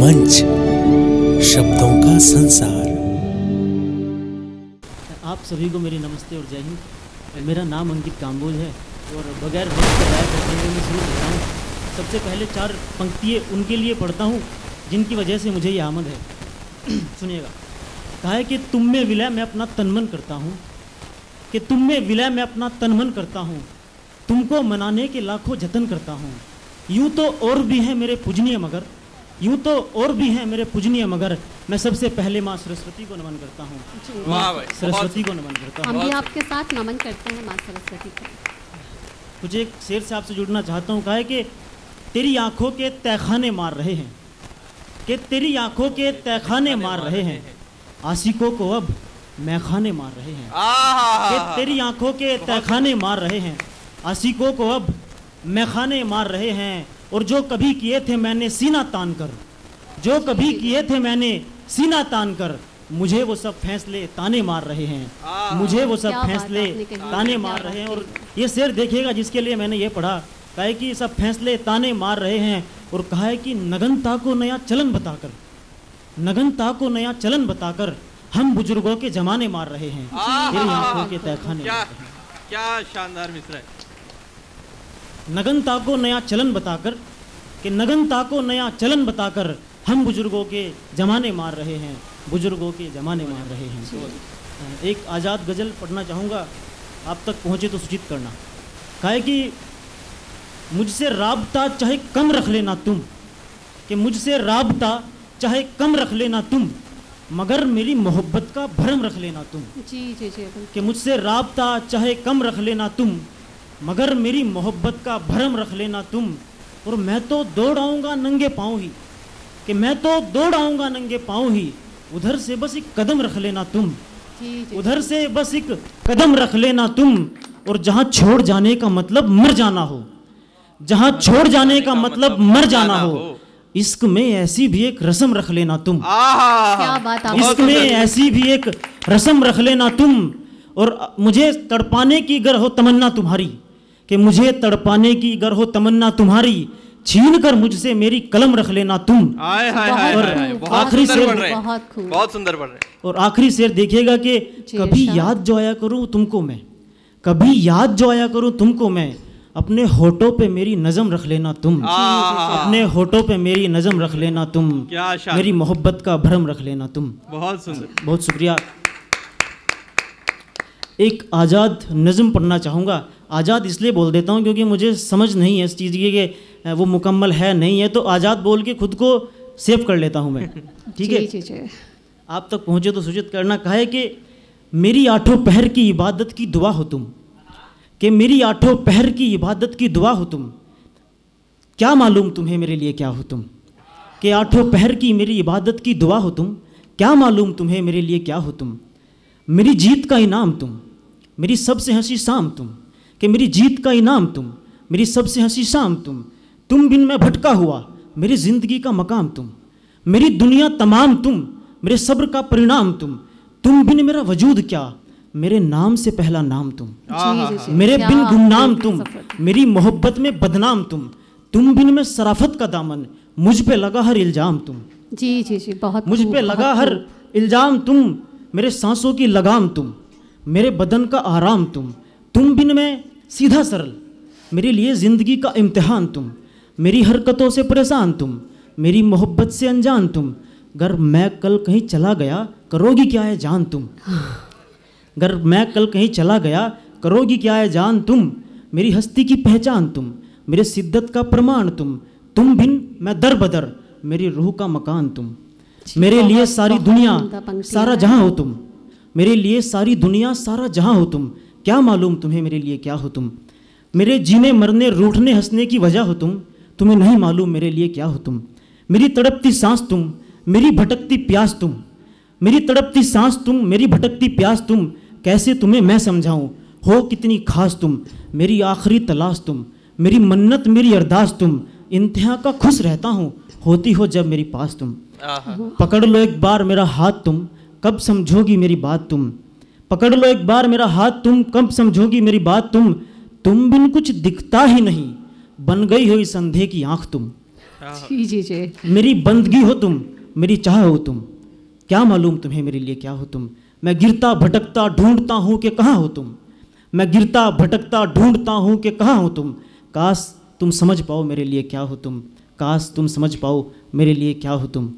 मंच, शब्दों का संसार। आप सभी को मेरी नमस्ते और जय हिंद। मेरा नाम अंकित काम्बोज है और बगैर वक्त ज़ाया करते हुए मैं शुरू करता हूँ। सबसे पहले 4 पंक्तियाँ उनके लिए पढ़ता हूँ जिनकी वजह से मुझे ये आमद है। सुनिएगा। कहा है कि तुम में विलय मैं अपना तनमन करता हूँ, कि तुम में विलय मैं अपना तनमन करता हूँ, तुमको मनाने के लाखों जतन करता हूँ। यूँ तो और भी हैं मेरे पूजनीय मगर, यूँ तो और भी हैं मेरे पूजनीय मगर, मैं सबसे पहले माँ सरस्वती को नमन करता हूँ। सरस्वती को नमन करता हूँ। हम भी आपके साथ नमन करते हैं माँ सरस्वती को। कुछ एक शेर से आपसे जुड़ना चाहता हूँ। कहा है कि तेरी आंखों के तहखाने मार रहे हैं, कि तेरी आंखों के तहखाने मार रहे हैं, आशिकों को अब मैखाने मार रहे हैं। कि तेरी आंखों के तहखाने मार रहे हैं, आशिकों को अब मैखाने मार रहे हैं। और जो कभी किए थे मैंने सीना तान कर, जो कभी किए थे मैंने सीना तान कर, मुझे वो सब फैसले ताने मार रहे हैं, मुझे वो सब फैसले ताने मार रहे हैं। और ये शेर देखिएगा जिसके लिए मैंने ये पढ़ा। कहा है कि सब फैसले ताने मार रहे हैं और कहा है कि नगनता को नया चलन बताकर, नगनता को नया चलन बताकर हम बुजुर्गों के जमाने मार रहे हैं। तेरी आंखों के तहखाने। क्या शानदार मिसरा है। नगनता को नया चलन बताकर, कि नगनता को नया चलन बताकर हम बुजुर्गों के जमाने मार रहे हैं, बुजुर्गों के जमाने मार रहे हैं। एक आज़ाद गज़ल पढ़ना चाहूँगा, आप तक पहुँचे तो सूचित करना। कहा है कि मुझसे राबता चाहे कम रख लेना तुम, कि मुझसे राबता चाहे कम रख लेना तुम, मगर मेरी मोहब्बत का भरम रख लेना तुम। जी जी जी। कि मुझसे राबता चाहे कम रख लेना तुम, मगर मेरी मोहब्बत का भरम रख लेना तुम। और मैं तो दौड़ आऊँगा नंगे पाँव ही, कि मैं तो दौड़ आऊँगा नंगे पाँव ही, उधर से बस एक कदम रख लेना तुम, उधर से बस एक कदम रख लेना तुम। और जहाँ छोड़ जाने का मतलब मर जाना हो, जहाँ छोड़ जाने का मतलब मर जाना हो, इश्क में ऐसी भी एक रस्म रख लेना तुम। क्या बात है। इश्क में ऐसी भी एक रस्म रख लेना तुम। और मुझे तड़पाने की गर हो तमन्ना तुम्हारी, कि मुझे तड़पाने की गर हो तमन्ना तुम्हारी, छीन कर मुझसे मेरी कलम रख लेना तुम। और आखिरी शेर बहुत सुंदर पढ़ रहे हैं। और आखिरी शेर देखिएगा कि कभी याद जो आया करूं तुमको मैं, कभी याद जो आया करूं तुमको मैं, अपने होठों पे मेरी नज़म रख लेना तुम, अपने होठों पे मेरी नज़म रख लेना तुम, मेरी मोहब्बत का भरम रख लेना तुम। बहुत सुंदर, बहुत शुक्रिया। एक आज़ाद नज़म पढ़ना चाहूँगा। आज़ाद इसलिए बोल देता हूँ क्योंकि मुझे समझ नहीं है इस चीज़ की कि वो मुकम्मल है नहीं है, तो आज़ाद बोल के खुद को सेव कर लेता हूँ मैं। ठीक है, आप तक पहुँचे तो सूचित करना। कहा है कि मेरी आठों पहर की इबादत की दुआ हो तुम, कि मेरी आठों पहर की इबादत की दुआ हो तुम, क्या मालूम तुम्हें मेरे लिए क्या हो तुम। कि आठों पहर की मेरी इबादत की दुआ हो तुम, क्या मालूम तुम्हें मेरे लिए क्या हो तुम। मेरी जीत का इनाम तुम, मेरी सबसे हंसी शाम तुम, कि मेरी जीत का इनाम तुम, मेरी सबसे हंसी शाम तुम बिन मैं भटका हुआ मेरी ज़िंदगी का मकाम तुम, मेरी दुनिया तमाम तुम, मेरे सब्र का परिणाम तुम बिन मेरा वजूद क्या, मेरे नाम से पहला नाम तुम, मेरे बिन गुमनाम तुम, मेरी मोहब्बत में बदनाम तुम बिन में सराफत का दामन, मुझ पे लगा हर इल्ज़ाम तुम। जी जी जी, बहुत मुझ पे लगा हर इल्ज़ाम तुम, मेरे सांसों की लगाम तुम, मेरे बदन का आराम तुम बिन मैं सीधा सरल, मेरे लिए ज़िंदगी का इम्तिहान तुम, मेरी हरकतों से परेशान तुम, मेरी मोहब्बत से अनजान तुम। अगर मैं कल कहीं चला गया करोगी क्या है जान तुम, अगर मैं कल कहीं चला गया करोगी क्या है जान तुम, मेरी हस्ती की पहचान तुम, मेरे सिद्दत का प्रमाण तुम बिन मैं दर बदर, मेरी रूह का मकान तुम, मेरे लिए सारी दुनिया सारा जहां हो तुम, मेरे लिए सारी दुनिया सारा जहां हो तुम, क्या मालूम तुम्हें मेरे लिए क्या हो तुम। मेरे जीने मरने रूठने हंसने की वजह हो तुम, तुम्हें नहीं मालूम मेरे लिए क्या हो तुम। मेरी तड़पती सांस तुम, मेरी भटकती प्यास तुम, मेरी तड़पती सांस तुम, मेरी भटकती प्यास तुम, कैसे तुम्हें मैं समझाऊं हो कितनी खास तुम, मेरी आखिरी तलाश तुम, मेरी मन्नत मेरी अरदास तुम, इंतहा का खुश रहता हूँ होती हो जब मेरी पास तुम। पकड़ लो एक बार मेरा हाथ तुम, कब समझोगी मेरी बात तुम, पकड़ लो एक बार मेरा हाथ तुम, कब समझोगी मेरी बात तुम बिन कुछ दिखता ही नहीं, बन गई हो इस अंधे की आँख तुम, जी जी जी। मेरी बंदगी हो तुम, मेरी चाह हो तुम, क्या मालूम तुम्हें मेरे लिए क्या हो तुम। मैं गिरता भटकता ढूंढता हूँ कि कहाँ हो तुम, मैं गिरता भटकता ढूंढता हूँ कि कहाँ हो तुम। काश तुम समझ पाओ मेरे लिए क्या हो तुम, काश तुम समझ पाओ मेरे लिए क्या हो तुम।